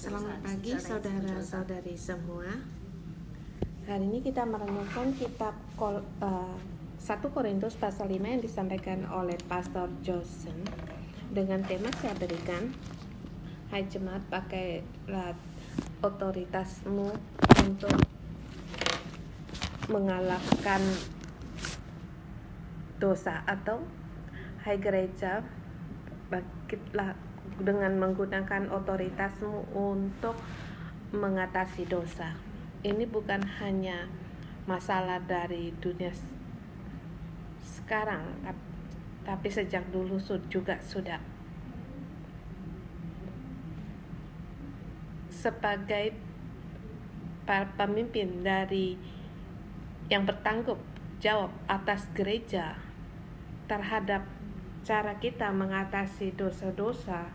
Selamat pagi saudara-saudari semua. Hari ini kita merenungkan kitab 1 Korintus pasal 5 yang disampaikan oleh Pastor Johnson dengan tema saya berikan, hai jemaat, pakailah otoritasmu untuk mengalahkan dosa, atau hai gereja, bangkitlah dengan menggunakan otoritasmu untuk mengatasi dosa. Ini bukan hanya masalah dari dunia sekarang, tapi sejak dulu juga sudah. Sebagai para pemimpin dari yang bertanggung jawab atas gereja terhadap cara kita mengatasi dosa-dosa,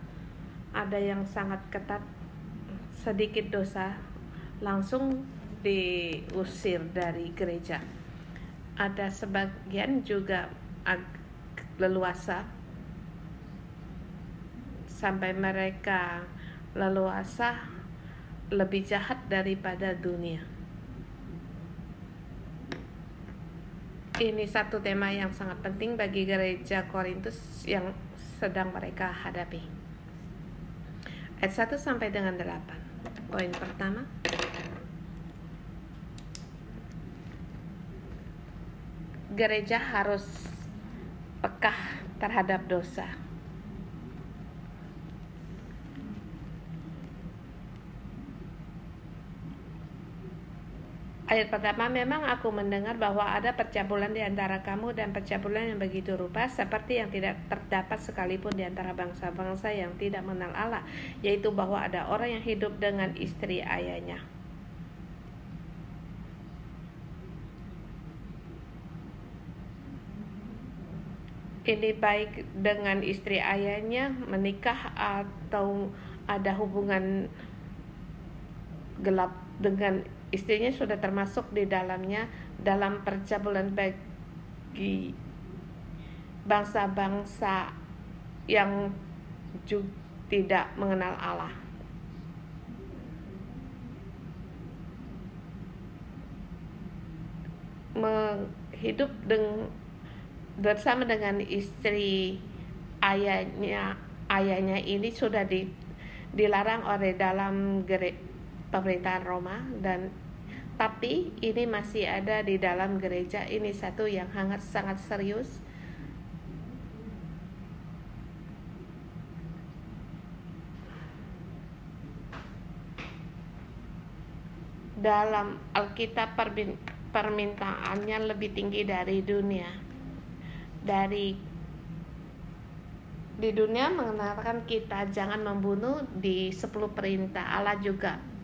ada yang sangat ketat. Sedikit dosa langsung diusir dari gereja. Ada sebagian juga leluasa sampai mereka leluasa lebih jahat daripada dunia. Ini satu tema yang sangat penting bagi gereja Korintus yang sedang mereka hadapi. Ayat 1 sampai dengan 8. Poin pertama, gereja harus peka terhadap dosa. Ayat pertama, memang aku mendengar bahwa ada percabulan di antara kamu, dan percabulan yang begitu rupa seperti yang tidak terdapat sekalipun di antara bangsa-bangsa yang tidak mengenal Allah, yaitu bahwa ada orang yang hidup dengan istri ayahnya. Ini baik dengan istri ayahnya, menikah, atau ada hubungan gelap dengan istrinya, sudah termasuk di dalamnya dalam percabulan bagi bangsa-bangsa yang juga tidak mengenal Allah. Hidup bersama dengan istri ayahnya ini sudah dilarang oleh dalam pemerintahan Roma, tapi ini masih ada di dalam gereja. Ini satu yang sangat serius. Dalam Alkitab permintaannya lebih tinggi dari dunia. Di dunia mengenalkan kita jangan membunuh, di 10 perintah Allah juga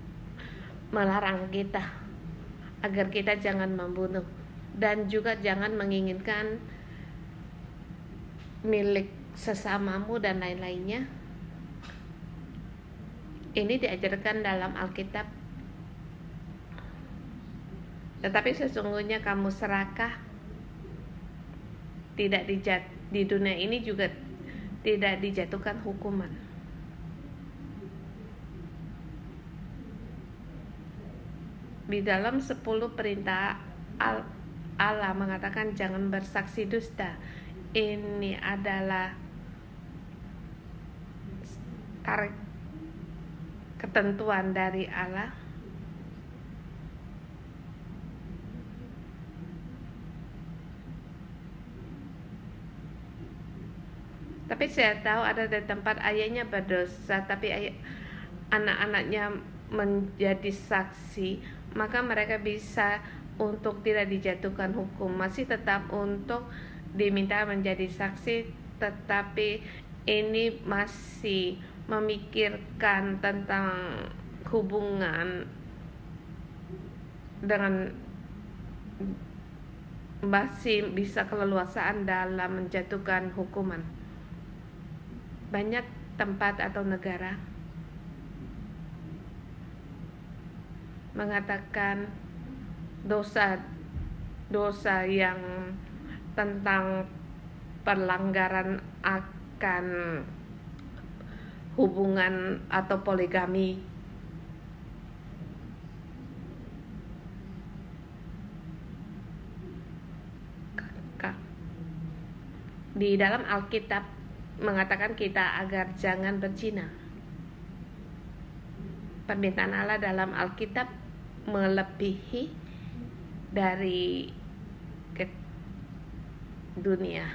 melarang kita agar kita jangan membunuh, dan juga jangan menginginkan milik sesamamu dan lain-lainnya. Ini diajarkan dalam Alkitab. Tetapi sesungguhnya kamu serakah, di dunia ini juga tidak dijatuhkan hukuman. Di dalam 10 perintah Allah mengatakan jangan bersaksi dusta. Ini adalah ketentuan dari Allah. Tapi saya tahu ada di tempat ayahnya berdosa, tapi anak-anaknya menjadi saksi, maka mereka bisa untuk tidak dijatuhkan hukum, masih tetap untuk diminta menjadi saksi, tetapi ini masih memikirkan tentang hubungan dengan, masih bisa keleluasaan dalam menjatuhkan hukuman. Banyak tempat atau negara mengatakan dosa yang tentang pelanggaran akan hubungan atau poligami di dalam Alkitab mengatakan kita agar jangan berzina. Permintaan Allah dalam Alkitab melebihi dari dunia.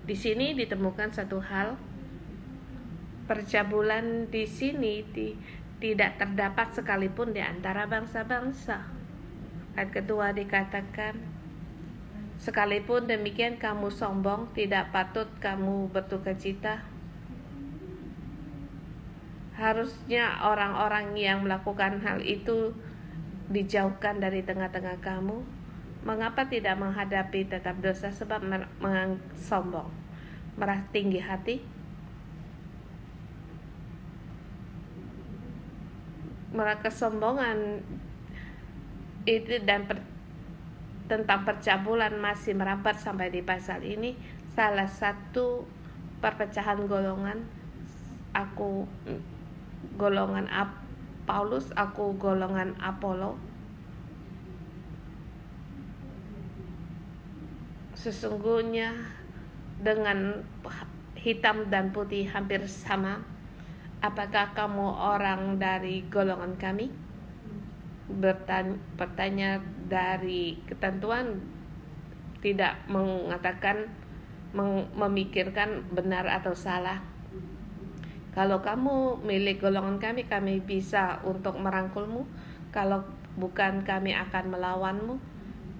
Di sini ditemukan satu hal, percabulan di sini tidak terdapat sekalipun di antara bangsa-bangsa. Ayat kedua dikatakan, sekalipun demikian kamu sombong, tidak patut kamu bertukacita. Harusnya orang-orang yang melakukan hal itu dijauhkan dari tengah-tengah kamu. Mengapa tidak menghadapi tetap dosa sebab sombong, merasa tinggi hati? Mereka kesombongan itu dan tentang percabulan masih merambat sampai di pasal ini. Salah satu perpecahan golongan, aku golongan Paulus, aku golongan Apollo. Sesungguhnya dengan hitam dan putih hampir sama. Apakah kamu orang dari golongan kami? Bertanya dari ketentuan, tidak mengatakan memikirkan benar atau salah. Kalau kamu milik golongan kami, kami bisa untuk merangkulmu. Kalau bukan, kami akan melawanmu.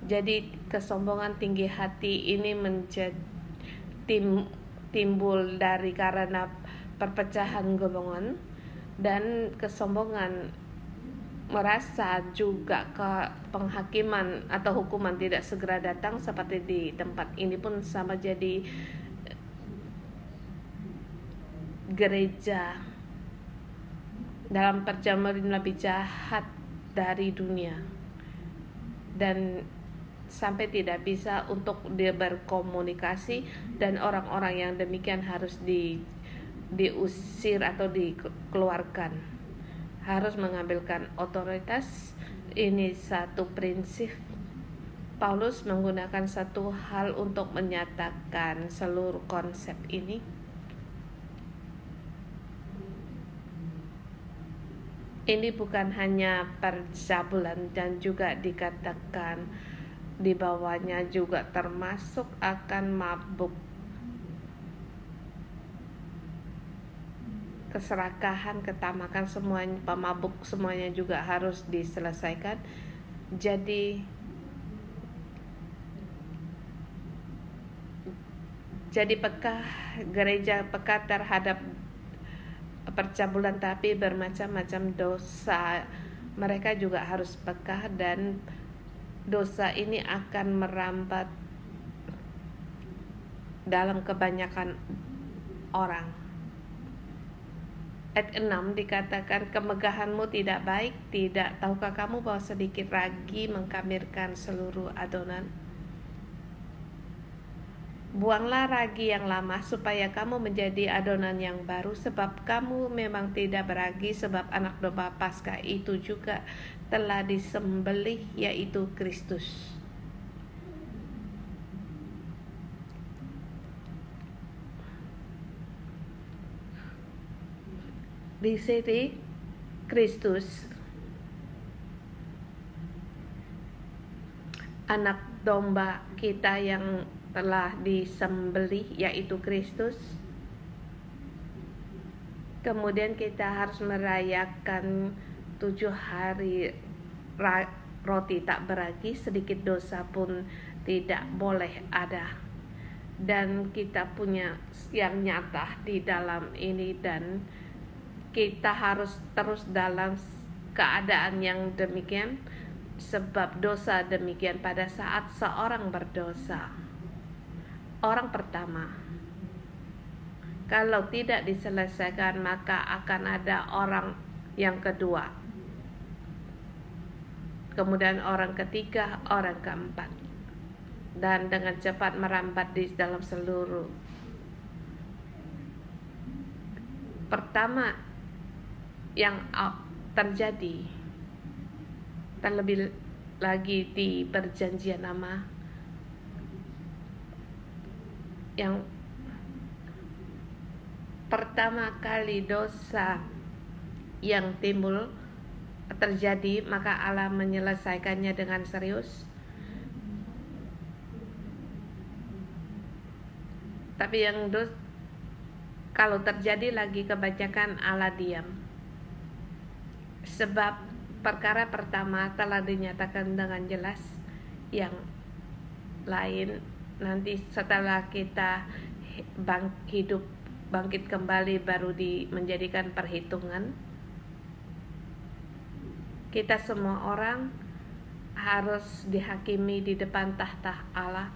Jadi kesombongan tinggi hati ini timbul dari karena perpecahan golongan, dan kesombongan merasa juga ke penghakiman atau hukuman tidak segera datang seperti di tempat ini pun sama. Jadi gereja dalam perjamuan lebih jahat dari dunia, dan sampai tidak bisa untuk dia berkomunikasi, dan orang-orang yang demikian harus diusir atau dikeluarkan, harus mengambilkan otoritas. Ini satu prinsip. Paulus menggunakan satu hal untuk menyatakan seluruh konsep ini. Ini bukan hanya percabulan, dan juga dikatakan di bawahnya juga termasuk akan mabuk, keserakahan, ketamakan, semuanya, pemabuk, semuanya juga harus diselesaikan. Jadi gereja peka terhadap percabulan, tapi bermacam-macam dosa. Mereka juga harus peka, dan dosa ini akan merambat dalam kebanyakan orang. Ayat 6 dikatakan, kemegahanmu tidak baik, tidak tahukah kamu bahwa sedikit ragi mengkamirkan seluruh adonan? Buanglah ragi yang lama supaya kamu menjadi adonan yang baru, sebab kamu memang tidak beragi, sebab anak domba Paskah itu juga telah disembelih, yaitu Kristus. Di sini Kristus, anak domba kita yang telah disembelih, yaitu Kristus. Kemudian kita harus merayakan 7 hari roti tak beragi, sedikit dosa pun tidak boleh ada. Dan kita punya yang nyata di dalam ini, dan kita harus terus dalam keadaan yang demikian, sebab dosa demikian. Pada saat seorang berdosa, orang pertama, kalau tidak diselesaikan, maka akan ada orang yang kedua, kemudian orang ketiga, orang keempat, dan dengan cepat merambat di dalam seluruh. Pertama yang terjadi, terlebih lagi di perjanjian lama, yang pertama kali dosa yang timbul terjadi, maka Allah menyelesaikannya dengan serius. Tapi kalau terjadi lagi kebanyakan, Allah diam. Sebab perkara pertama telah dinyatakan dengan jelas, yang lain nanti setelah kita bangkit kembali baru menjadikan perhitungan. Kita semua orang harus dihakimi di depan tahta Allah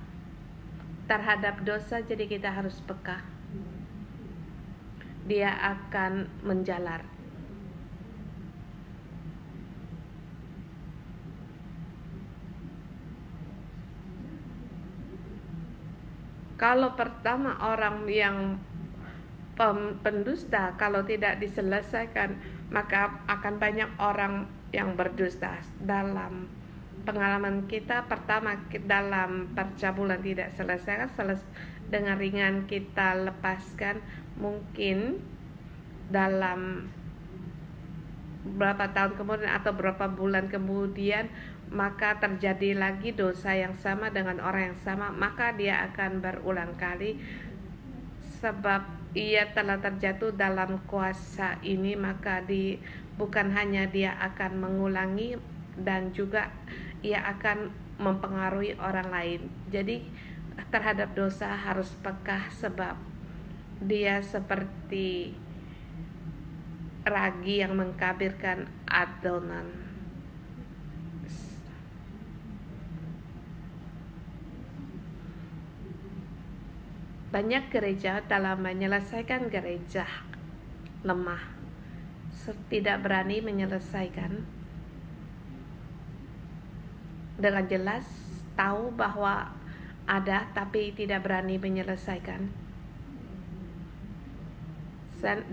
terhadap dosa, jadi kita harus peka. Dia akan menjalar. Kalau pertama orang yang pendusta, kalau tidak diselesaikan, maka akan banyak orang yang berdusta. Dalam pengalaman kita, pertama dalam percabulan tidak selesai, dengan ringan kita lepaskan, mungkin dalam berapa tahun kemudian atau berapa bulan kemudian, maka terjadi lagi dosa yang sama dengan orang yang sama, maka dia akan berulang kali. Sebab ia telah terjatuh dalam kuasa ini, maka bukan hanya dia akan mengulangi, dan juga ia akan mempengaruhi orang lain. Jadi terhadap dosa harus peka, sebab dia seperti ragi yang mengkabirkan adonan. Banyak gereja dalam menyelesaikan gereja lemah, tidak berani menyelesaikan dengan jelas, tahu bahwa ada tapi tidak berani menyelesaikan,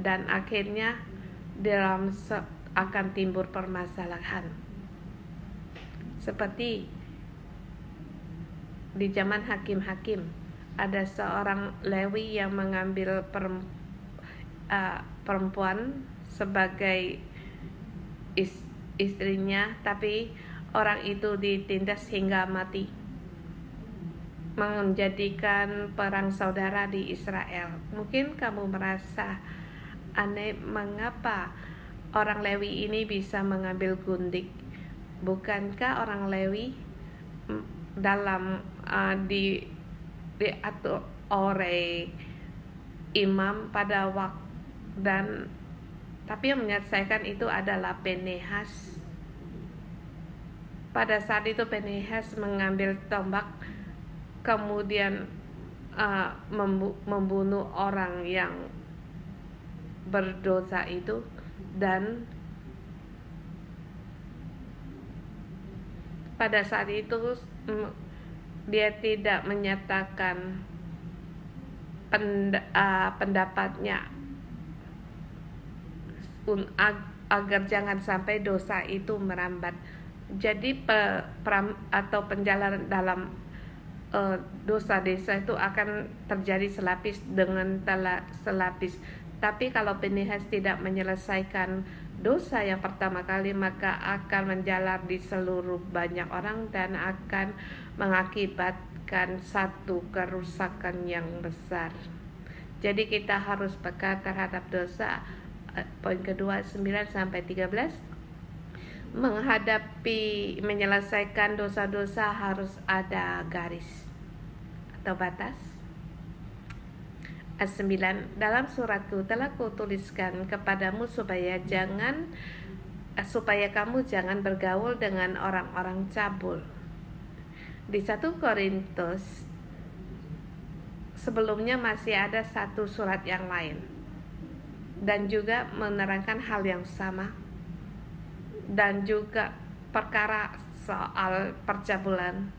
dan akhirnya akan timbul permasalahan. Seperti di zaman hakim-hakim, ada seorang Lewi yang mengambil perempuan sebagai istrinya, tapi orang itu ditindas hingga mati, menjadikan perang saudara di Israel. Mungkin kamu merasa aneh, mengapa orang Lewi ini bisa mengambil gundik? Bukankah orang Lewi dalam diatur oleh imam pada waktu, tapi yang menyelesaikan itu adalah Pinehas. Pada saat itu Pinehas mengambil tombak, kemudian membunuh orang yang berdosa itu, dan pada saat itu dia tidak menyatakan pendapatnya agar jangan sampai dosa itu merambat. Jadi penjalanan dalam dosa-dosa itu akan terjadi selapis dengan selapis. Tapi kalau Pinehas tidak menyelesaikan dosa yang pertama kali, maka akan menjalar di seluruh banyak orang dan akan mengakibatkan satu kerusakan yang besar. Jadi kita harus peka terhadap dosa. Poin kedua, 9-13, menyelesaikan dosa-dosa harus ada garis atau batas. 9, dalam suratku telah kutuliskan kepadamu supaya kamu jangan bergaul dengan orang-orang cabul. Di 1 Korintus sebelumnya masih ada satu surat yang lain, dan juga menerangkan hal yang sama, dan juga perkara soal percabulan.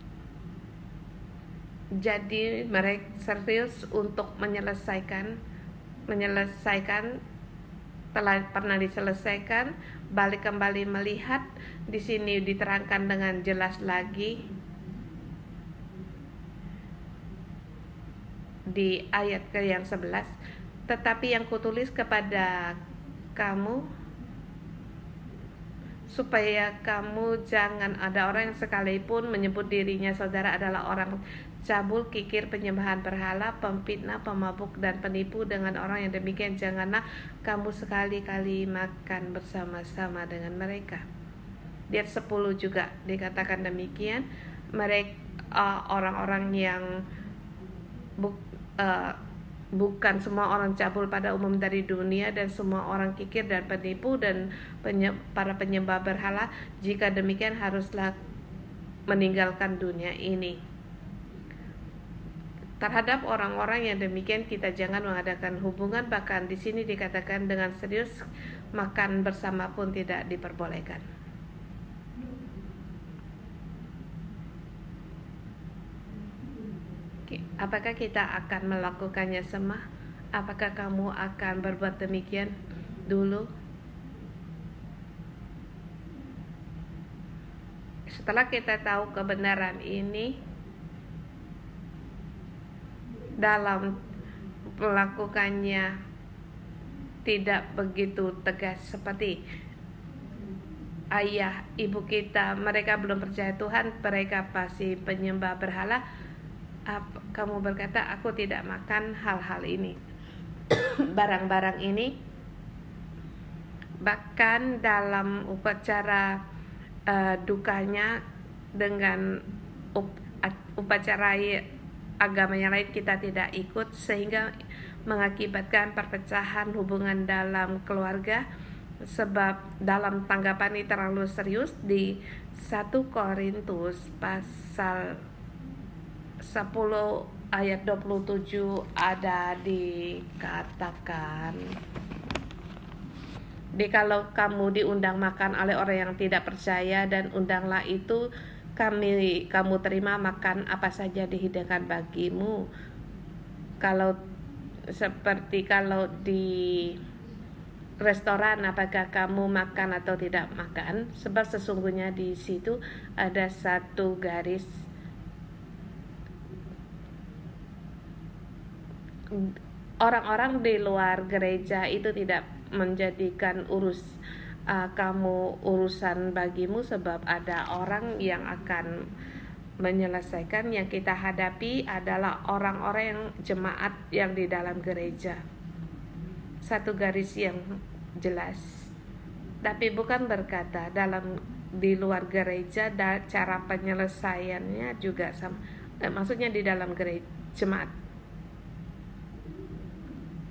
Jadi mereka serius untuk menyelesaikan telah pernah diselesaikan. Balik kembali melihat, di sini diterangkan dengan jelas lagi di ayat ke yang 11, tetapi yang kutulis kepada kamu supaya kamu jangan ada orang yang sekalipun menyebut dirinya saudara adalah orang cabul, kikir, penyembahan berhala, pemfitnah, pemabuk, dan penipu. Dengan orang yang demikian janganlah kamu sekali-kali makan bersama-sama dengan mereka. Di ayat 10 juga dikatakan demikian, mereka orang-orang yang bukan semua orang cabul pada umum dari dunia, dan semua orang kikir dan penipu dan para penyembah berhala, jika demikian haruslah meninggalkan dunia ini. Terhadap orang-orang yang demikian kita jangan mengadakan hubungan, bahkan di sini dikatakan dengan serius makan bersama pun tidak diperbolehkan. Apakah kita akan melakukannya semua? Apakah kamu akan berbuat demikian dulu? Setelah kita tahu kebenaran ini, dalam melakukannya tidak begitu tegas seperti ayah ibu kita. Mereka belum percaya Tuhan, mereka masih penyembah berhala. Kamu berkata, aku tidak makan hal-hal ini, barang-barang ini. Bahkan dalam upacara dukanya dengan upacara agama yang lain kita tidak ikut, sehingga mengakibatkan perpecahan hubungan dalam keluarga. Sebab dalam tanggapan ini terlalu serius, di 1 Korintus pasal 10 ayat 27 ada dikatakan, kalau kamu diundang makan oleh orang yang tidak percaya, dan undanglah itu, kamu terima makan apa saja dihidangkan bagimu. Kalau di restoran, apakah kamu makan atau tidak makan? Sebab sesungguhnya di situ ada satu garis. Orang-orang di luar gereja itu tidak menjadikan kamu urusan bagimu, sebab ada orang yang akan menyelesaikan. Yang kita hadapi adalah orang-orang yang jemaat yang di dalam gereja. Satu garis yang jelas, tapi bukan berkata di luar gereja cara penyelesaiannya juga sama. Maksudnya di dalam gereja jemaat.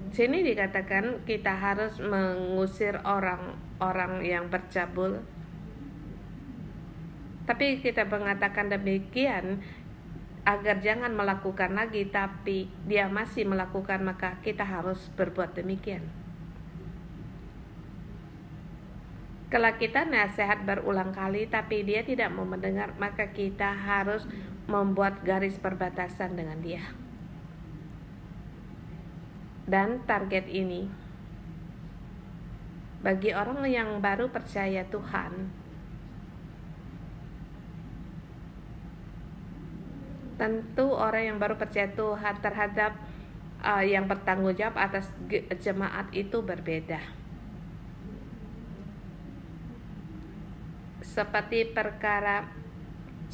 Sini dikatakan kita harus mengusir orang-orang yang bercabul. Tapi kita mengatakan demikian agar jangan melakukan lagi, tapi dia masih melakukan, maka kita harus berbuat demikian. Kalau kita nasihat berulang kali tapi dia tidak mau mendengar, maka kita harus membuat garis perbatasan dengan dia. Dan target ini bagi orang yang baru percaya Tuhan, tentu orang yang baru percaya Tuhan terhadap yang bertanggung jawab atas jemaat itu berbeda. Seperti perkara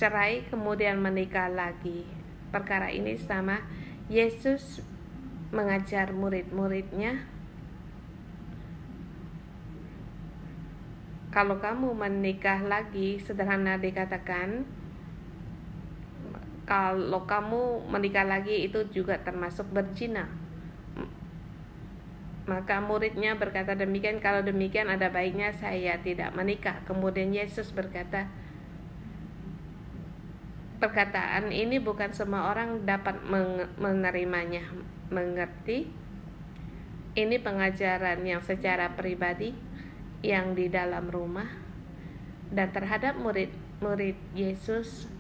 cerai kemudian menikah lagi, perkara ini sama. Yesus mengajar murid-muridnya, kalau kamu menikah lagi, sederhana dikatakan, kalau kamu menikah lagi itu juga termasuk berzina. Maka muridnya berkata demikian, kalau demikian ada baiknya saya tidak menikah. Kemudian Yesus berkata, perkataan ini bukan semua orang dapat menerimanya. Mengerti? Ini pengajaran yang secara pribadi, yang di dalam rumah, dan terhadap murid-murid Yesus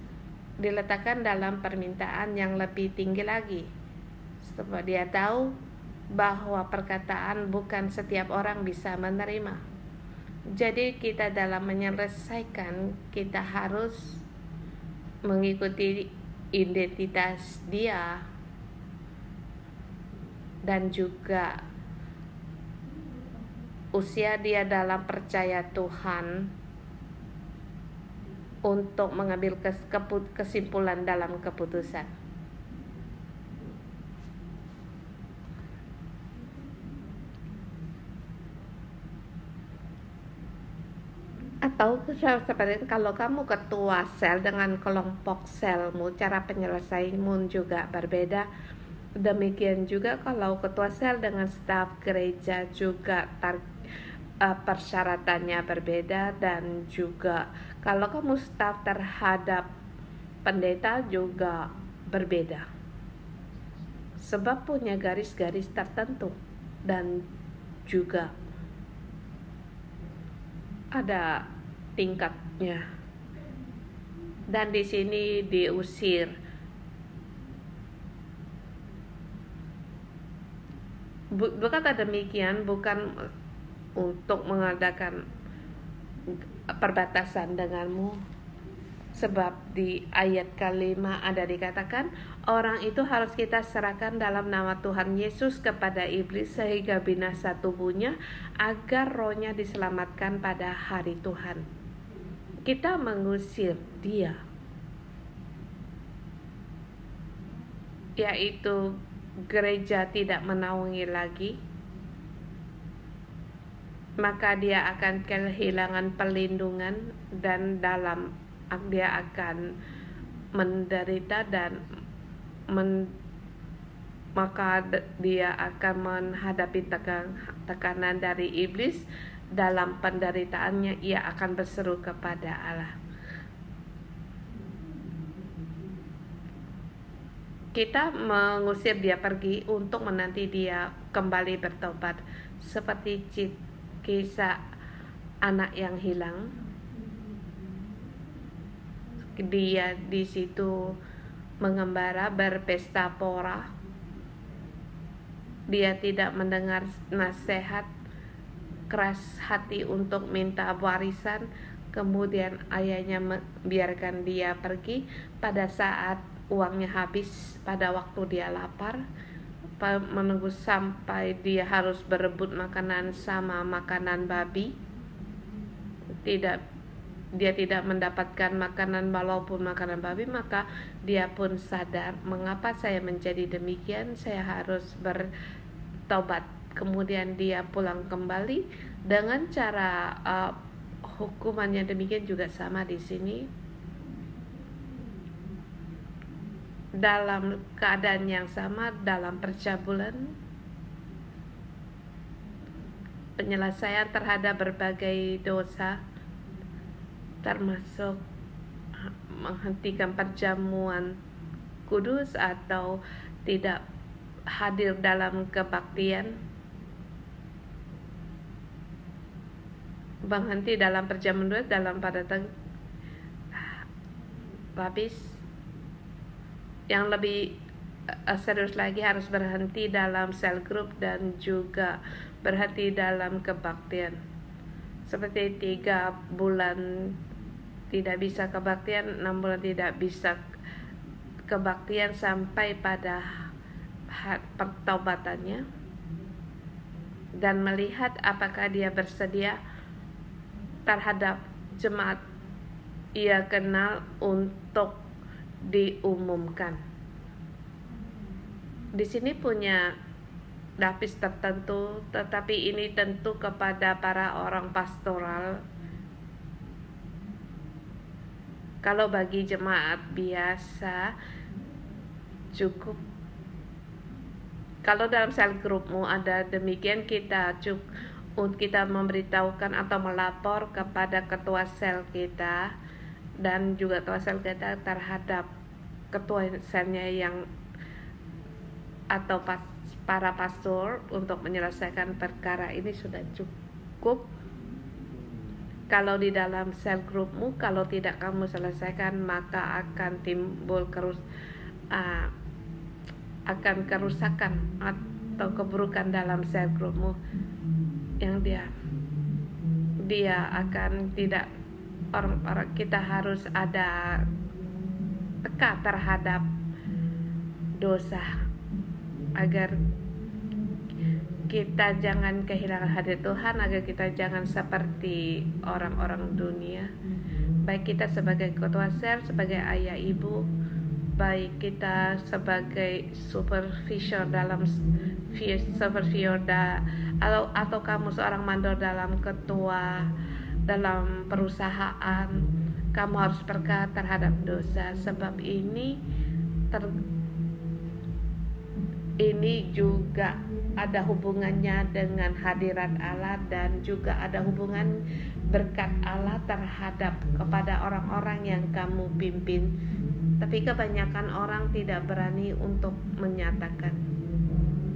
diletakkan dalam permintaan yang lebih tinggi lagi. Sebab dia tahu bahwa perkataan bukan setiap orang bisa menerima. Jadi kita dalam menyelesaikan, kita harus mengikuti identitas dia. dan juga usia dia dalam percaya Tuhan untuk mengambil kesimpulan dalam keputusan. Atau seperti kalau kamu ketua sel dengan kelompok selmu, cara penyelesaianmu juga berbeda. Demikian juga kalau ketua sel dengan staf gereja juga persyaratannya berbeda, dan juga kalau kamu staf terhadap pendeta juga berbeda, sebab punya garis-garis tertentu dan juga ada tingkatnya. Dan di sini diusir. Berkata demikian bukan untuk mengadakan perbatasan denganmu, sebab di ayat kelima ada dikatakan orang itu harus kita serahkan dalam nama Tuhan Yesus kepada iblis sehingga binasa tubuhnya, agar rohnya diselamatkan pada hari Tuhan. Kita mengusir dia, yaitu gereja tidak menaungi lagi, maka dia akan kehilangan perlindungan dan dia akan menderita dan maka dia akan menghadapi tekanan dari iblis. Dalam penderitaannya ia akan berseru kepada Allah. Kita mengusir dia pergi untuk menanti dia kembali bertobat, seperti kisah anak yang hilang. Dia di situ mengembara, berpesta pora. Dia tidak mendengar nasihat, keras hati untuk minta warisan. Kemudian ayahnya membiarkan dia pergi pada saat uangnya habis, pada waktu dia lapar, menunggu sampai dia harus berebut makanan sama makanan babi. Dia tidak mendapatkan makanan walaupun makanan babi, maka dia pun sadar, mengapa saya menjadi demikian, saya harus bertobat. Kemudian dia pulang kembali dengan cara hukumannya demikian juga sama di sini. Dalam keadaan yang sama, dalam percabulan, penyelesaian terhadap berbagai dosa, termasuk menghentikan perjamuan kudus atau tidak hadir dalam kebaktian, berhenti dalam perjamuan kudus, dalam pada habis. Yang lebih serius lagi, harus berhenti dalam sel grup dan juga berhenti dalam kebaktian. Seperti 3 bulan tidak bisa kebaktian, 6 bulan tidak bisa kebaktian, sampai pada pertobatannya dan melihat apakah dia bersedia terhadap jemaat ia kenal untuk diumumkan. Di sini punya lapis tertentu, tetapi ini tentu kepada para orang pastoral. Kalau bagi jemaat biasa cukup. Kalau dalam sel grupmu ada demikian, kita memberitahukan atau melapor kepada ketua sel kita dan juga ketua sel kita terhadap ketua selnya yang atau para pastor untuk menyelesaikan perkara ini sudah cukup. Kalau di dalam sel grupmu, kalau tidak kamu selesaikan, maka akan timbul kerusakan atau keburukan dalam sel grupmu, yang dia akan tidak, orang kita harus ada teka terhadap dosa agar kita jangan kehilangan hadir Tuhan, agar kita jangan seperti orang-orang dunia. Baik kita sebagai ketua sel, sebagai ayah ibu, baik kita sebagai supervisor dalam atau kamu seorang mandor dalam ketua dalam perusahaan, kamu harus peka terhadap dosa, sebab ini juga ada hubungannya dengan hadirat Allah, dan juga ada hubungan berkat Allah terhadap kepada orang-orang yang kamu pimpin. Tapi kebanyakan orang tidak berani untuk menyatakan.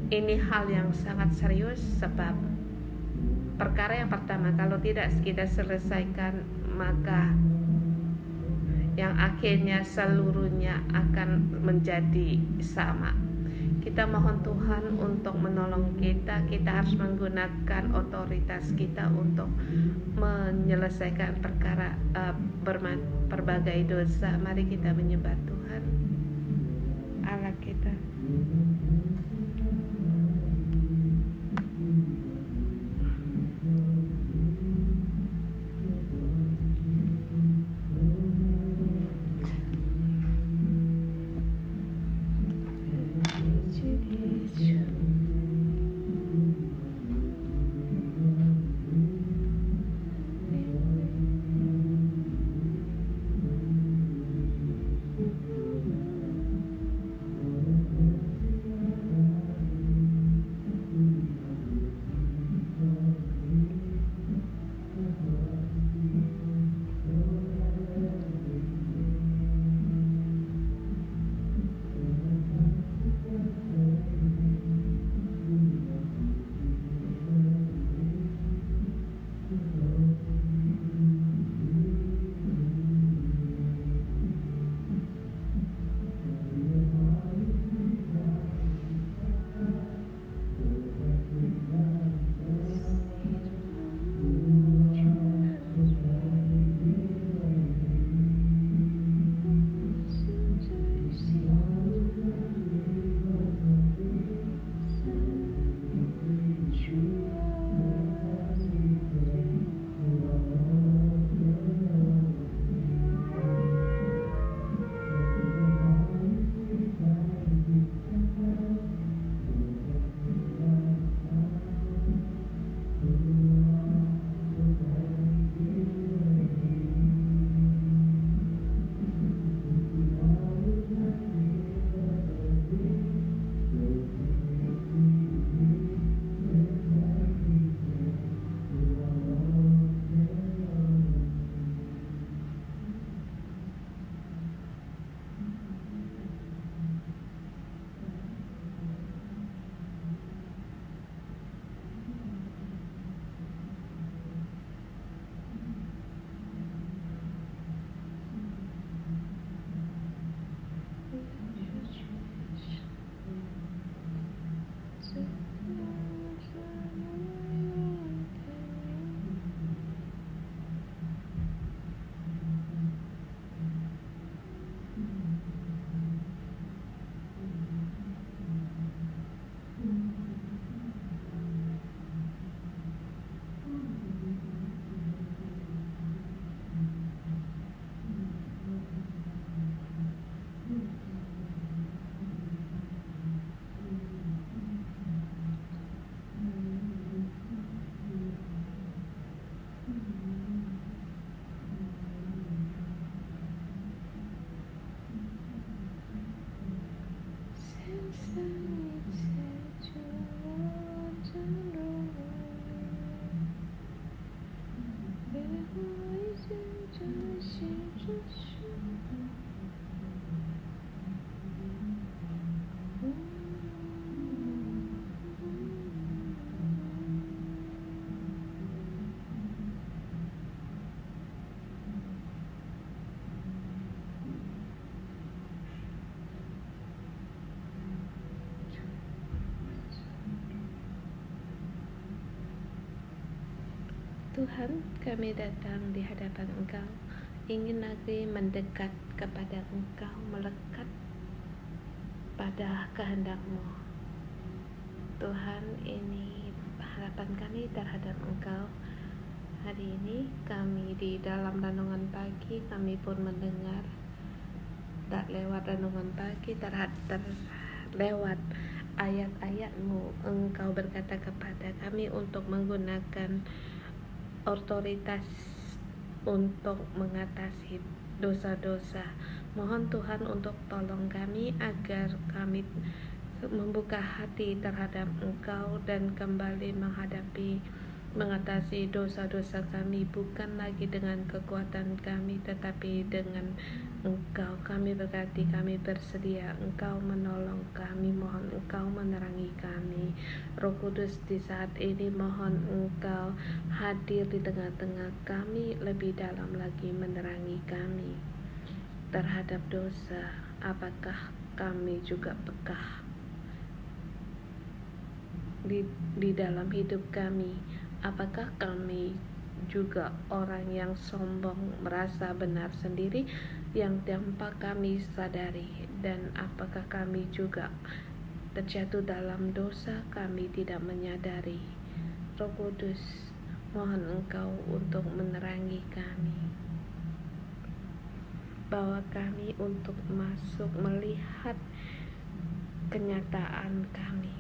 Ini hal yang sangat serius, sebab perkara yang pertama, kalau tidak kita selesaikan, maka yang akhirnya seluruhnya akan menjadi sama. Kita mohon Tuhan untuk menolong kita. Kita harus menggunakan otoritas kita untuk menyelesaikan perkara berbagai dosa. Mari kita menyembah Tuhan Allah kita. Tuhan, kami datang di hadapan Engkau, ingin lagi mendekat kepada Engkau, melekat pada kehendak-Mu. Tuhan, ini harapan kami terhadap Engkau. Hari ini kami di dalam renungan pagi, kami pun mendengar tak lewat renungan pagi lewat ayat-ayat-Mu, Engkau berkata kepada kami untuk menggunakan otoritas untuk mengatasi dosa-dosa. Mohon Tuhan untuk tolong kami agar kami membuka hati terhadap Engkau dan kembali mengatasi dosa-dosa kami, bukan lagi dengan kekuatan kami tetapi dengan Engkau. Kami berkati, kami bersedia, Engkau menolong kami, mohon Engkau menerangi kami. Roh Kudus, di saat ini mohon Engkau hadir di tengah-tengah kami, lebih dalam lagi menerangi kami terhadap dosa. Apakah kami juga peka di dalam hidup kami? Apakah kami juga orang yang sombong, merasa benar sendiri yang tanpa kami sadari? Dan apakah kami juga terjatuh dalam dosa, kami tidak menyadari? Roh Kudus, mohon Engkau untuk menerangi kami, bawa kami untuk masuk melihat kenyataan kami.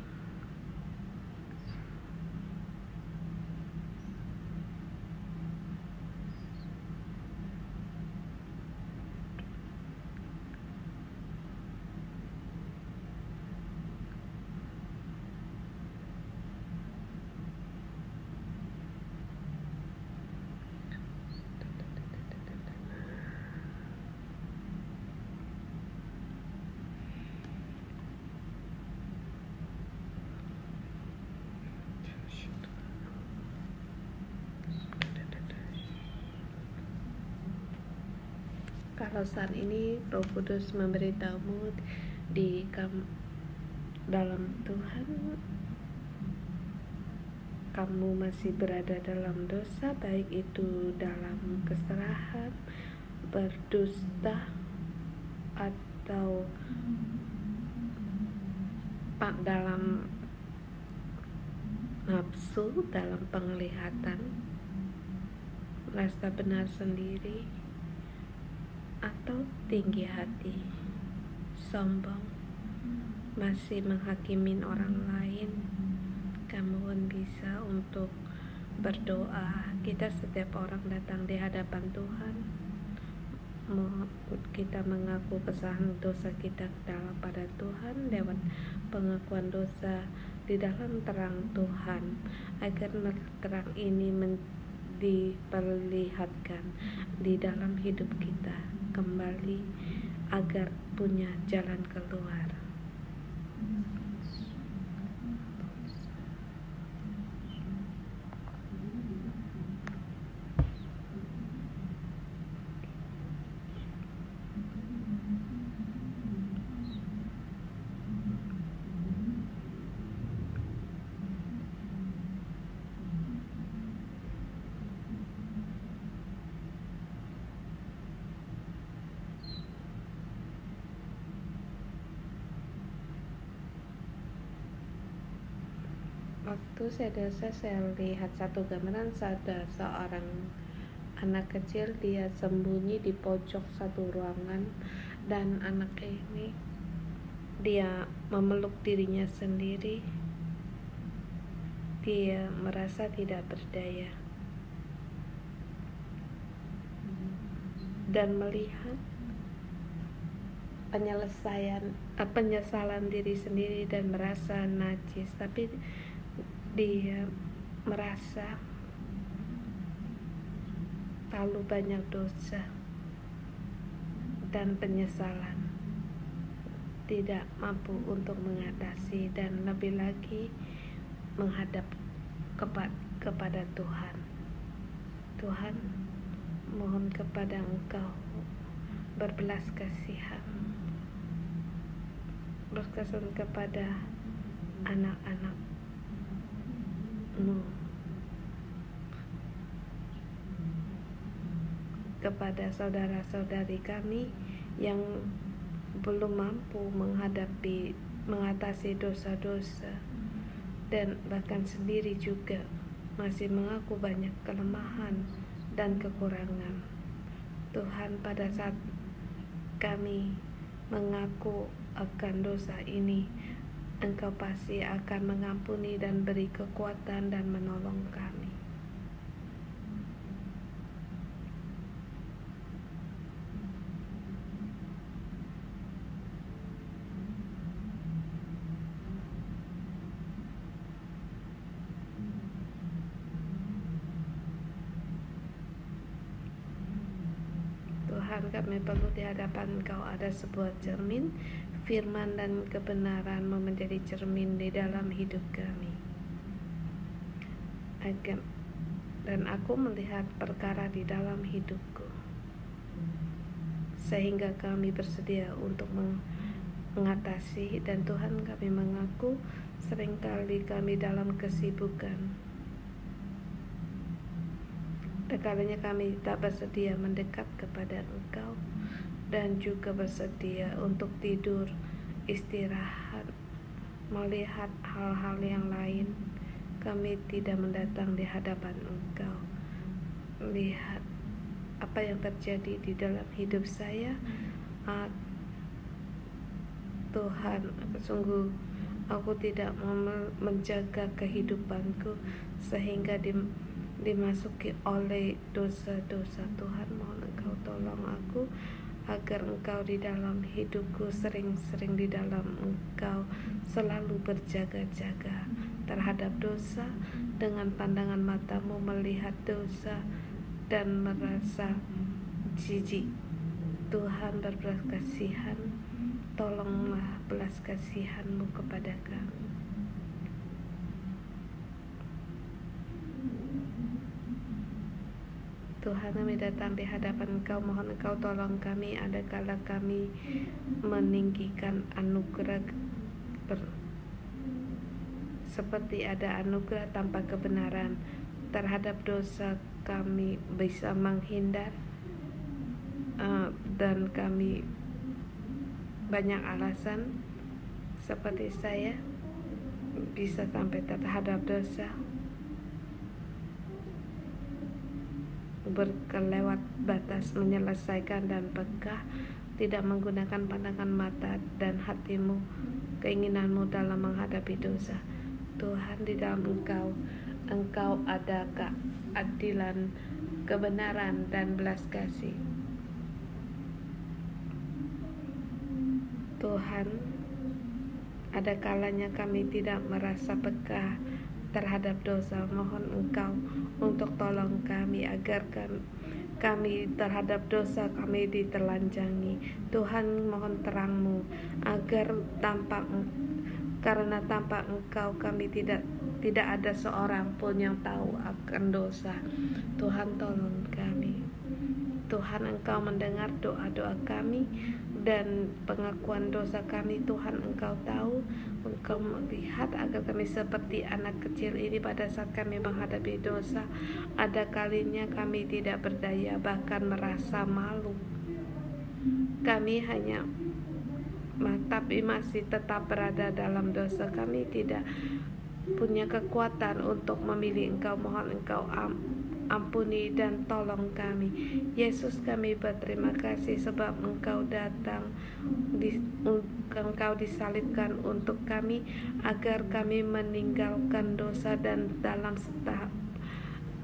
Kalau saat ini Roh Kudus memberitahumu dalam Tuhan, kamu masih berada dalam dosa, baik itu dalam kesalahan, berdusta, atau dalam nafsu, dalam penglihatan, merasa benar sendiri, atau tinggi hati, sombong, masih menghakimin orang lain, kamu pun bisa untuk berdoa. Kita setiap orang datang di hadapan Tuhan, kita mengaku kesalahan dosa kita pada Tuhan lewat pengakuan dosa di dalam terang Tuhan, agar terang ini diperlihatkan di dalam hidup kita kembali, agar punya jalan keluar. Waktu saya lihat satu gambaran, ada seorang anak kecil, dia sembunyi di pojok satu ruangan, dan anak ini dia memeluk dirinya sendiri. Dia merasa tidak berdaya dan melihat penyesalan diri sendiri dan merasa najis, tapi dia merasa terlalu banyak dosa dan penyesalan, tidak mampu untuk mengatasi dan lebih lagi menghadap kepada Tuhan. Tuhan, mohon kepada Engkau berbelas kasihan, berkesan kepada anak-anak-Mu, kepada saudara-saudari kami yang belum mampu mengatasi dosa-dosa. dan bahkan sendiri juga masih mengaku banyak kelemahan dan kekurangan. Tuhan, pada saat kami mengaku akan dosa ini, Engkau pasti akan mengampuni dan beri kekuatan dan menolong kami. Tuhan, kami perlu di hadapan Engkau ada sebuah cermin, firman dan kebenaran menjadi cermin di dalam hidup kami. Dan aku melihat perkara di dalam hidupku, sehingga kami bersedia untuk mengatasi. Dan Tuhan, kami mengaku seringkali kami dalam kesibukan, kalinya kami tak bersedia mendekat kepada Engkau dan juga bersedia untuk tidur, istirahat, melihat hal-hal yang lain. Kami tidak mendatang di hadapan Engkau, lihat apa yang terjadi di dalam hidup saya. Tuhan, sungguh aku tidak menjaga kehidupanku sehingga dimasuki oleh dosa-dosa. Tuhan, mohon Engkau tolong aku agar Engkau di dalam hidupku, sering-sering di dalam Engkau selalu berjaga-jaga terhadap dosa, dengan pandangan matamu melihat dosa dan merasa jijik. Tuhan, berbelas kasihan, tolonglah belas kasihan-Mu kepada kami. Tuhan, kami datang di hadapan Engkau, mohon Engkau tolong kami ada kala kami meninggikan anugerah, seperti ada anugerah tanpa kebenaran. Terhadap dosa kami bisa menghindar, dan kami banyak alasan, seperti saya bisa sampai terhadap dosa, berkelewat batas menyelesaikan dan peka, tidak menggunakan pandangan mata dan hatimu, keinginanmu dalam menghadapi dosa. Tuhan, di dalam Engkau ada keadilan, kebenaran, dan belas kasih. Tuhan, ada kalanya kami tidak merasa peka terhadap dosa. Mohon Engkau untuk tolong kami agar kami terhadap dosa kami ditelanjangi. Tuhan, mohon terang-Mu agar karena tanpa Engkau kami tidak ada seorang pun yang tahu akan dosa. Tuhan, tolong kami. Tuhan, Engkau mendengar doa-doa kami dan pengakuan dosa kami. Tuhan, Engkau tahu, Engkau melihat agar kami seperti anak kecil ini pada saat kami menghadapi dosa. Ada kalinya kami tidak berdaya, bahkan merasa malu. Kami hanya tapi masih tetap berada dalam dosa. Kami tidak punya kekuatan untuk memilih Engkau. Mohon Engkau ampuni dan tolong kami. Yesus, kami berterima kasih sebab Engkau datang, Engkau disalibkan untuk kami agar kami meninggalkan dosa dan dalam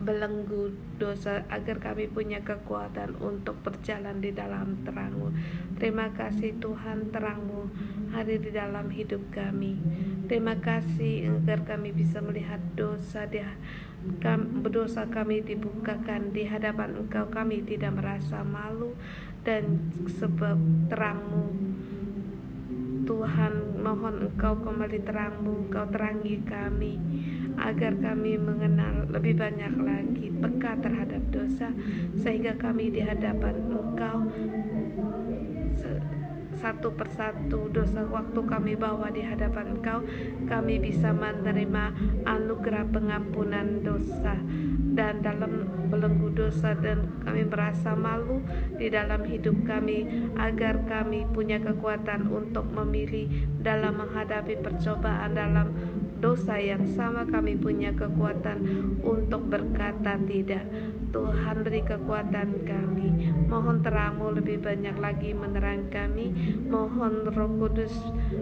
belenggu dosa, agar kami punya kekuatan untuk berjalan di dalam terang-Mu. Terima kasih Tuhan, terang-Mu hadir di dalam hidup kami. Terima kasih agar kami bisa melihat dosa berdosa kami dibukakan di hadapan Engkau. Kami tidak merasa malu, dan sebab terang-Mu Tuhan, mohon Engkau kembali terang-Mu, Engkau terangi kami agar kami mengenal lebih banyak lagi peka terhadap dosa, sehingga kami di hadapan Engkau satu persatu dosa waktu kami bawa di hadapan Engkau, kami bisa menerima anugerah pengampunan dosa dan dalam belenggu dosa, dan kami merasa malu di dalam hidup kami agar kami punya kekuatan untuk memilih dalam menghadapi percobaan, dalam dosa yang sama, kami punya kekuatan untuk berkata tidak. Tuhan, beri kekuatan kami. Mohon terang-Mu lebih banyak lagi menerang kami. Mohon Roh Kudus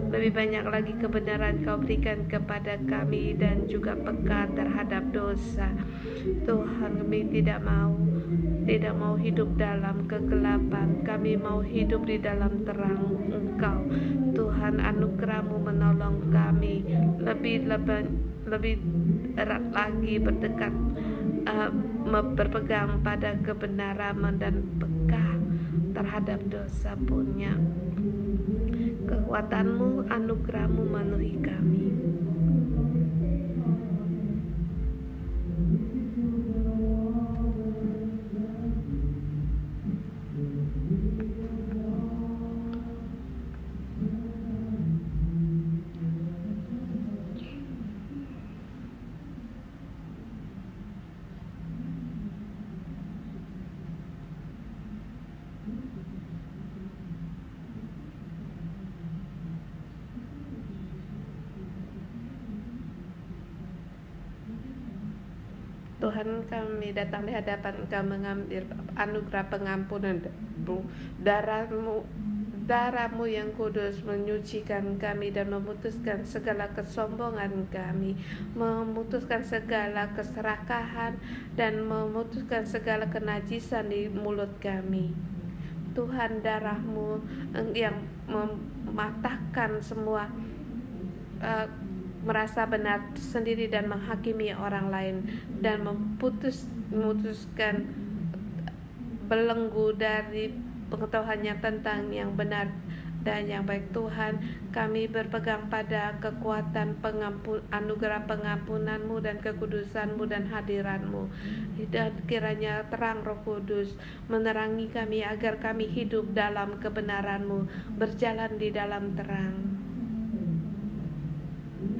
lebih banyak lagi kebenaran Kau berikan kepada kami, dan juga peka terhadap dosa. Tuhan, kami tidak mau hidup dalam kegelapan. Kami mau hidup di dalam terang Engkau. Tuhan, anugerah-Mu menolong kami lebih erat lagi berdekat, berpegang pada kebenaran dan peka terhadap dosa. Punya kekuatan-Mu, anugerah-Mu memenuhi kami. Tuhan, kami datang di hadapan Engkau mengambil anugerah pengampunan. Darah-Mu yang kudus menyucikan kami dan memutuskan segala kesombongan kami, memutuskan segala keserakahan, dan memutuskan segala kenajisan di mulut kami. Tuhan, darah-Mu yang mematahkan semua merasa benar sendiri dan menghakimi orang lain, dan memutuskan belenggu dari pengetahuannya tentang yang benar dan yang baik. Tuhan, kami berpegang pada kekuatan anugerah pengampunan-Mu dan kekudusan-Mu dan hadirat-Mu, dan kiranya terang Roh Kudus menerangi kami agar kami hidup dalam kebenaran-Mu, berjalan di dalam terang.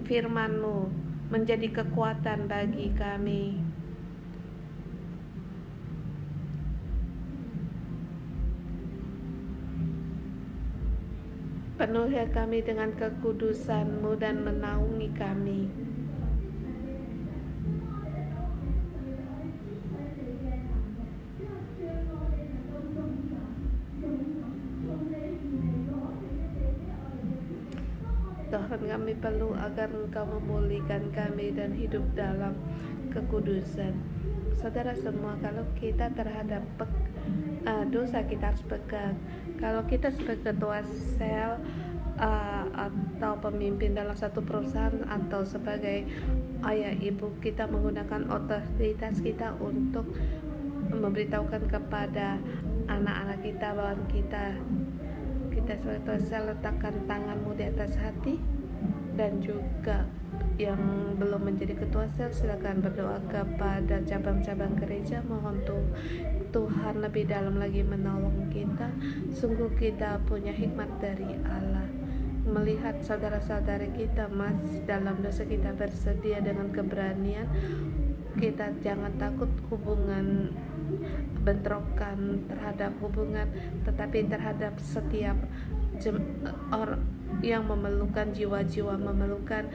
Firman-Mu menjadi kekuatan bagi kami. Penuhi kami dengan kekudusan-Mu dan menaungi kami. Tuhan, kami perlu agar Engkau memulihkan kami dan hidup dalam kekudusan. Saudara semua, kalau kita terhadap dosa, kita harus pegang. Kalau kita sebagai ketua sel atau pemimpin dalam satu perusahaan, atau sebagai ayah ibu, kita menggunakan otoritas kita untuk memberitahukan kepada anak-anak kita bahwa kita sebagai ketua sel, letakkan tangan-Mu di atas hati. Dan juga yang belum menjadi ketua sel, silakan berdoa kepada cabang-cabang gereja. Mohon Tuhan lebih dalam lagi menolong kita. Sungguh kita punya hikmat dari Allah, melihat saudara-saudara kita masih dalam dosa. Kita bersedia dengan keberanian. Kita jangan takut hubungan bentrokan terhadap hubungan, tetapi terhadap setiap orang yang memerlukan, jiwa-jiwa memerlukan,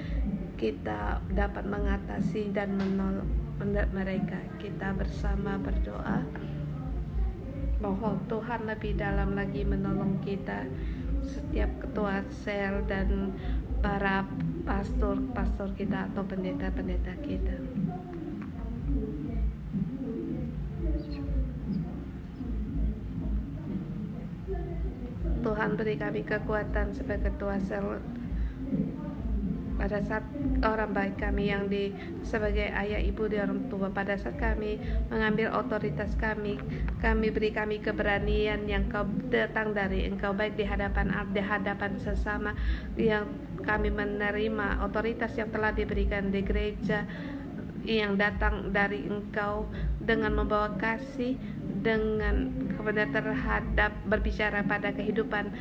kita dapat mengatasi dan menolong mereka. Kita bersama berdoa. Mohon Tuhan lebih dalam lagi menolong kita, setiap ketua sel dan para pastor kita atau pendeta-pendeta kita. Tuhan, beri kami kekuatan sebagai ketua sel pada saat orang baik kami yang sebagai ayah ibu di orang tua. Pada saat kami mengambil otoritas kami beri kami keberanian yang datang dari Engkau, baik di hadapan sesama, yang kami menerima otoritas yang telah diberikan di gereja yang datang dari Engkau, dengan membawa kasih, dengan kebenaran terhadap berbicara pada kehidupan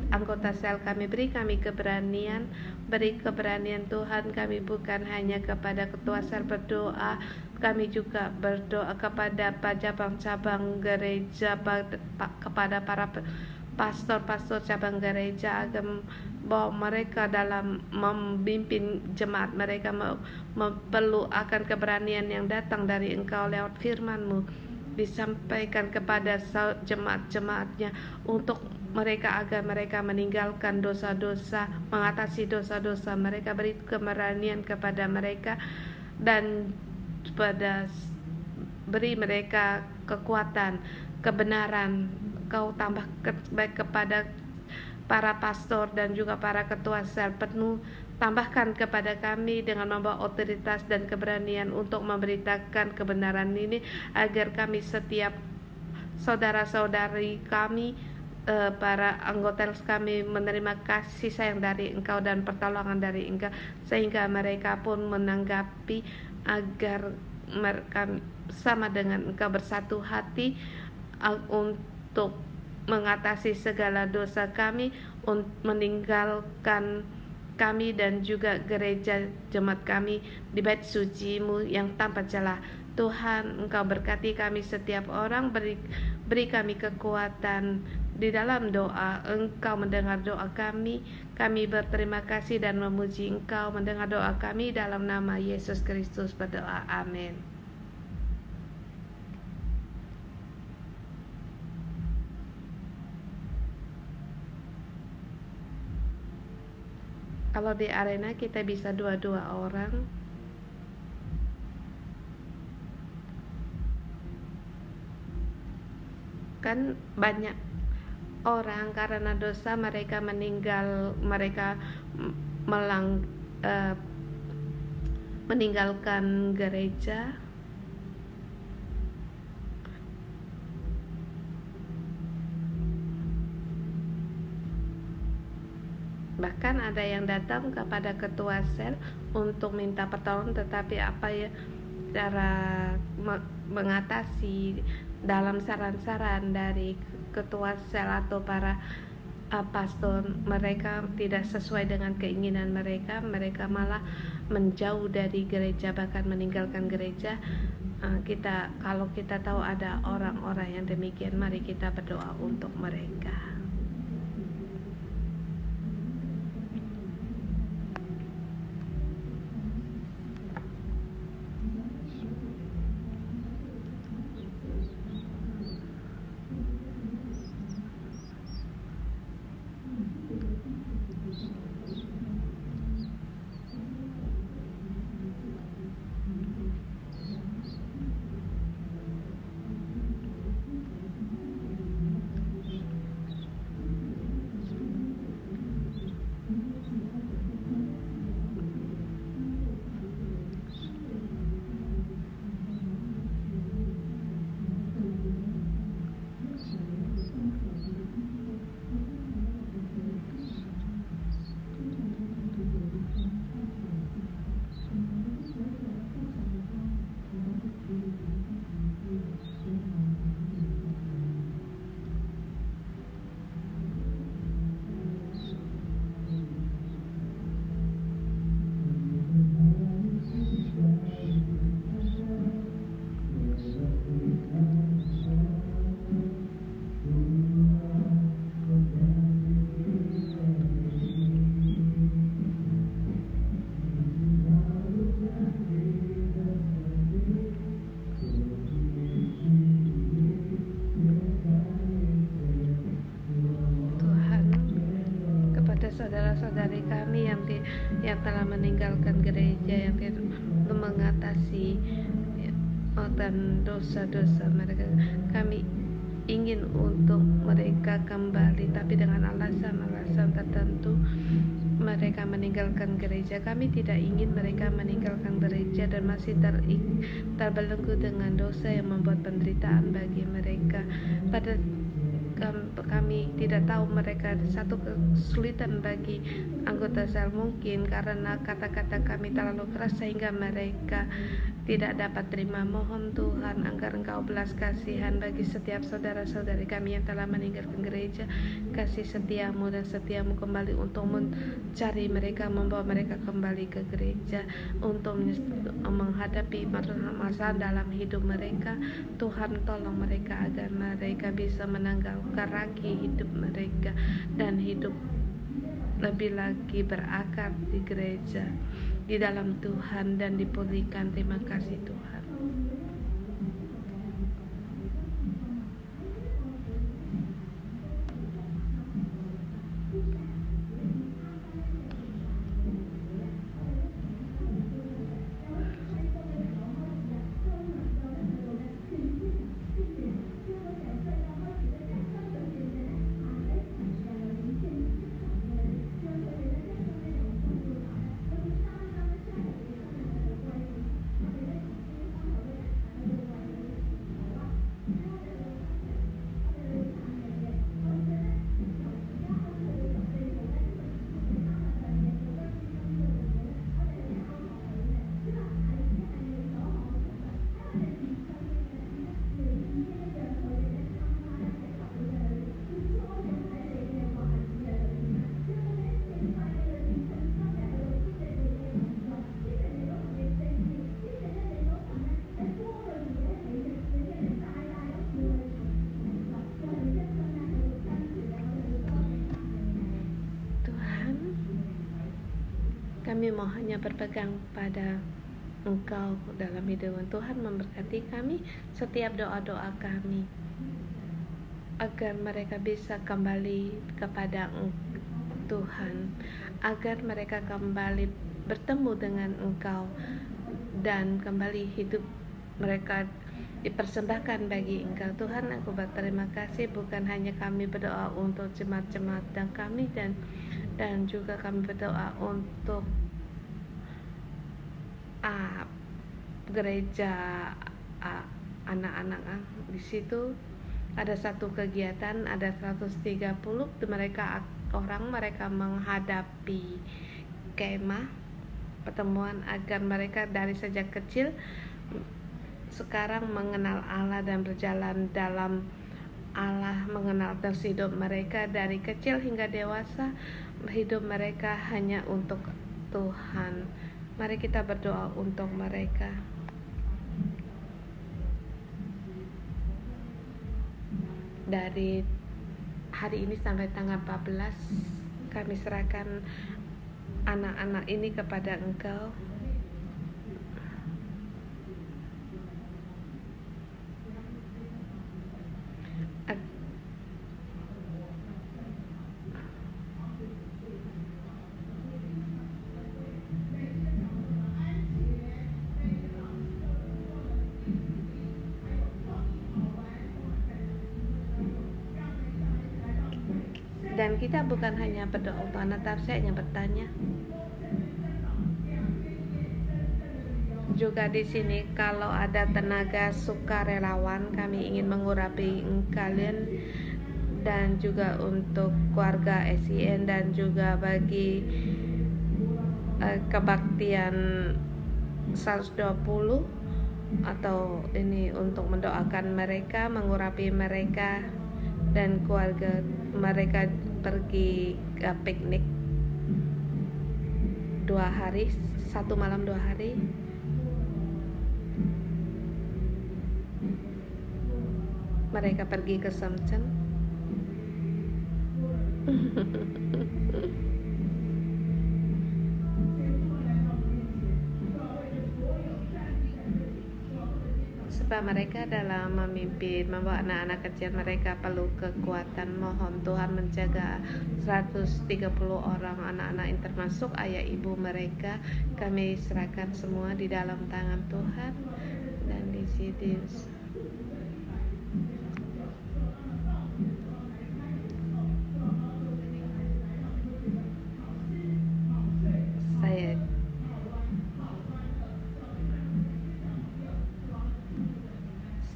anggota sel kami. Beri kami keberanian, Tuhan. Kami bukan hanya kepada ketua sel berdoa, kami juga berdoa kepada cabang-cabang gereja, kepada para pastor cabang gereja, agar bahwa mereka dalam memimpin jemaat mereka perlu akan keberanian yang datang dari Engkau lewat firman-Mu, disampaikan kepada jemaat-jemaatnya untuk mereka agar mereka meninggalkan dosa-dosa, mengatasi dosa-dosa mereka, beri keberanian kepada mereka dan beri mereka kekuatan, kebenaran. Kau tambah baik kepada para pastor dan juga para ketua sel penuh. Tambahkan kepada kami dengan membawa otoritas dan keberanian untuk memberitakan kebenaran ini, agar kami setiap saudara-saudari kami, para anggota kami menerima kasih sayang dari Engkau dan pertolongan dari Engkau, sehingga mereka pun menanggapi agar mereka sama dengan Engkau bersatu hati untuk mengatasi segala dosa kami, meninggalkan kami dan juga gereja jemaat kami di bait suci-Mu yang tanpa celah. Tuhan, Engkau berkati kami setiap orang, beri kami kekuatan di dalam doa. Engkau mendengar doa kami berterima kasih dan memuji Engkau mendengar doa kami, dalam nama Yesus Kristus berdoa, amin. Kalau di arena kita bisa dua-dua orang. Kan banyak orang karena dosa mereka meninggalkan gereja. Bahkan ada yang datang kepada ketua sel untuk minta pertolongan, tetapi apa ya cara mengatasi dalam saran-saran dari ketua sel atau para pastor, mereka tidak sesuai dengan keinginan mereka malah menjauh dari gereja, bahkan meninggalkan gereja. Kalau kita tahu ada orang-orang yang demikian, mari kita berdoa untuk mereka. Saudara-saudari kami yang telah meninggalkan gereja, yang mengatasi dan dosa-dosa mereka, kami ingin untuk mereka kembali, tapi dengan alasan-alasan tertentu mereka meninggalkan gereja. Kami tidak ingin mereka meninggalkan gereja dan masih terbelenggu dengan dosa yang membuat penderitaan bagi mereka. Kami tidak tahu mereka satu kesulitan bagi anggota sel, mungkin karena kata-kata kami terlalu keras sehingga mereka tidak dapat terima. Mohon Tuhan agar Engkau belas kasihan bagi setiap saudara-saudari kami yang telah meninggalkan gereja. Kasih setiamu dan setiamu kembali untuk mencari mereka, membawa mereka kembali ke gereja untuk menghadapi masalah dalam hidup mereka. Tuhan tolong mereka agar mereka bisa menanggalkan lagi hidup mereka dan hidup lebih lagi berakar di gereja, di dalam Tuhan, dan dipulihkan. Terima kasih Tuhan. Kami mau hanya berpegang pada Engkau dalam hidup. Tuhan memberkati kami, setiap doa-doa kami, agar mereka bisa kembali kepada Tuhan, agar mereka kembali bertemu dengan Engkau, dan kembali hidup mereka dipersembahkan bagi Engkau. Tuhan, aku berterima kasih, bukan hanya kami berdoa untuk jemaat-jemaat dan kami, dan juga kami berdoa untuk gereja anak-anak. Di situ ada satu kegiatan, ada 130 mereka menghadapi kemah pertemuan, agar mereka dari sejak kecil sekarang mengenal Allah dan berjalan dalam Allah, mengenal Terus hidup mereka dari kecil hingga dewasa, hidup mereka hanya untuk Tuhan. Mari kita berdoa untuk mereka. Dari hari ini sampai tanggal 14, kami serahkan anak-anak ini kepada Engkau. Dan kita bukan hanya berdoa untuk anak, tapi saya hanya bertanya. Juga di sini kalau ada tenaga sukarelawan, kami ingin mengurapi kalian, dan juga untuk keluarga SIN, dan juga bagi kebaktian 120, atau ini untuk mendoakan mereka, mengurapi mereka dan keluarga mereka pergi ke piknik 2 hari, 1 malam 2 hari. Mereka pergi ke Samsen. Sebab mereka dalam memimpin, membawa anak-anak kecil, mereka perlu kekuatan. Mohon Tuhan menjaga 130 orang anak-anak yang termasuk ayah ibu mereka. Kami serahkan semua di dalam tangan Tuhan. Dan di sini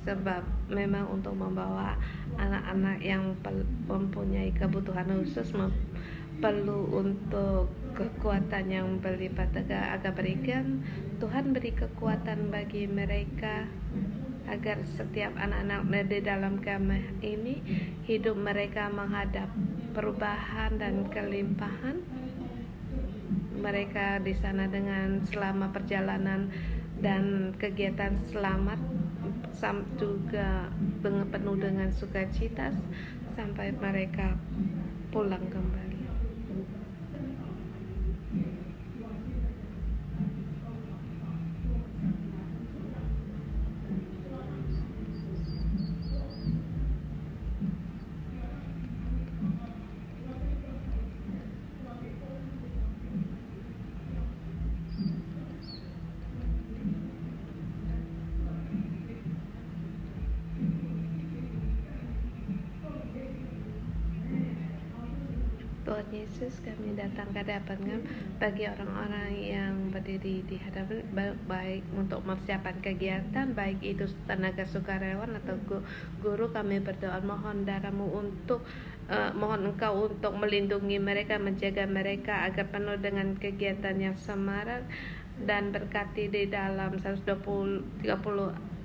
sebab memang untuk membawa anak-anak yang mempunyai kebutuhan khusus perlu untuk kekuatan yang berlipat agar berikan. Tuhan beri kekuatan bagi mereka agar setiap anak-anak di dalam kemah ini hidup mereka menghadap perubahan dan kelimpahan. Mereka di sana dengan selama perjalanan dan kegiatan selamat, juga penuh dengan sukacita sampai mereka pulang kembali. Tuhan Yesus, kami datang ke hadapan-Mu bagi orang-orang yang berdiri di hadapan, baik untuk persiapan kegiatan, baik itu tenaga sukarelawan atau guru. Kami berdoa mohon darah-Mu untuk mohon Engkau untuk melindungi mereka, menjaga mereka agar penuh dengan kegiatan yang semarak, dan berkati di dalam 120-30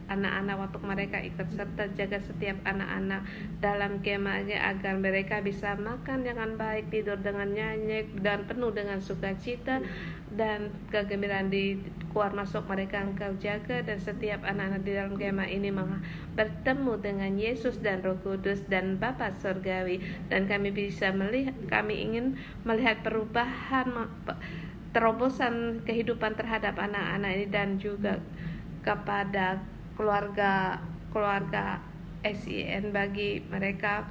anak-anak waktu mereka ikut serta. Jaga setiap anak-anak dalam kemahnya agar mereka bisa makan dengan baik, tidur dengan nyenyak, dan penuh dengan sukacita dan kegembiraan di keluar masuk mereka Engkau jaga. Dan setiap anak-anak di dalam kemah ini bertemu dengan Yesus dan Roh Kudus dan Bapa Surgawi, dan kami bisa melihat, kami ingin melihat perubahan, terobosan kehidupan terhadap anak-anak ini, dan juga kepada keluarga SIN, bagi mereka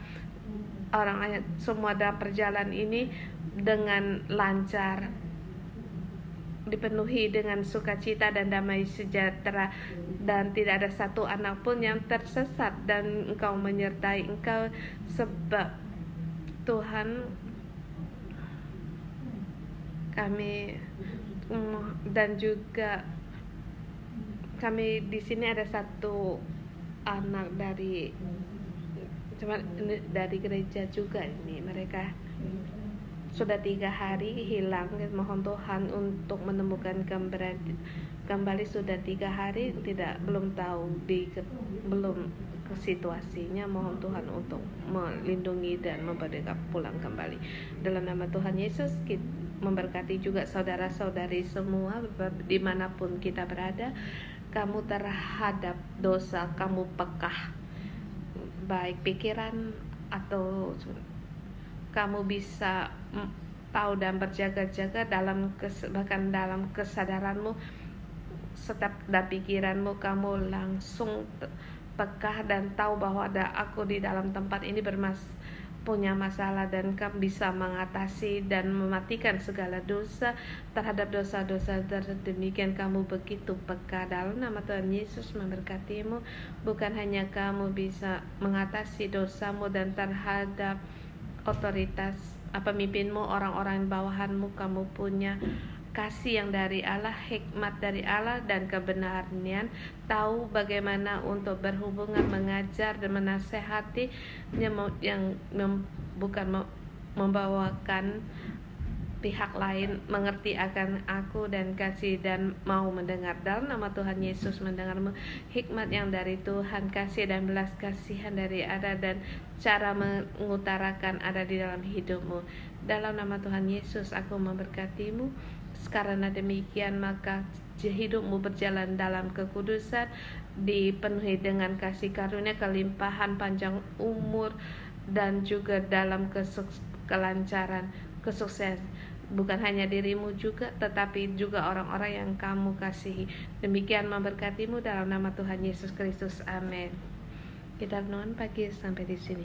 orang semua dalam perjalanan ini dengan lancar, dipenuhi dengan sukacita dan damai sejahtera, dan tidak ada satu anak pun yang tersesat, dan Engkau menyertai Engkau, sebab Tuhan kami dan juga kami di sini ada satu anak dari gereja juga. Ini mereka sudah 3 hari hilang. Mohon Tuhan untuk menemukan kembali. Sudah 3 hari belum tahu belum ke situasinya. Mohon Tuhan untuk melindungi dan membawa pulang kembali. Dalam nama Tuhan Yesus, kita memberkati juga saudara-saudari semua dimanapun kita berada. Kamu terhadap dosa, kamu pekah, baik pikiran atau kamu bisa tahu dan berjaga-jaga bahkan dalam kesadaranmu, setiap dalam pikiranmu kamu langsung pekah dan tahu bahwa ada aku di dalam tempat ini punya masalah, dan kamu bisa mengatasi dan mematikan segala dosa. Terhadap dosa-dosa demikian kamu begitu peka. Dalam nama Tuhan Yesus memberkatimu. Bukan hanya kamu bisa mengatasi dosamu, dan terhadap otoritas pemimpinmu, orang-orang bawahanmu, kamu punya kasih yang dari Allah, hikmat dari Allah, dan kebenaran, tahu bagaimana untuk berhubungan, mengajar dan menasehati, yang bukan membawakan pihak lain mengerti akan aku dan kasih dan mau mendengar. Dalam nama Tuhan Yesus mendengarmu, hikmat yang dari Tuhan, kasih dan belas kasihan dari Allah, dan cara mengutarakan ada di dalam hidupmu. Dalam nama Tuhan Yesus aku memberkatimu. Karena demikian maka hidupmu berjalan dalam kekudusan, dipenuhi dengan kasih karunia, kelimpahan, panjang umur, dan juga dalam kelancaran, kesuksesan. Bukan hanya dirimu juga, tetapi juga orang-orang yang kamu kasihi. Demikian memberkatimu dalam nama Tuhan Yesus Kristus. Amin. Kita renungan pagi sampai di sini.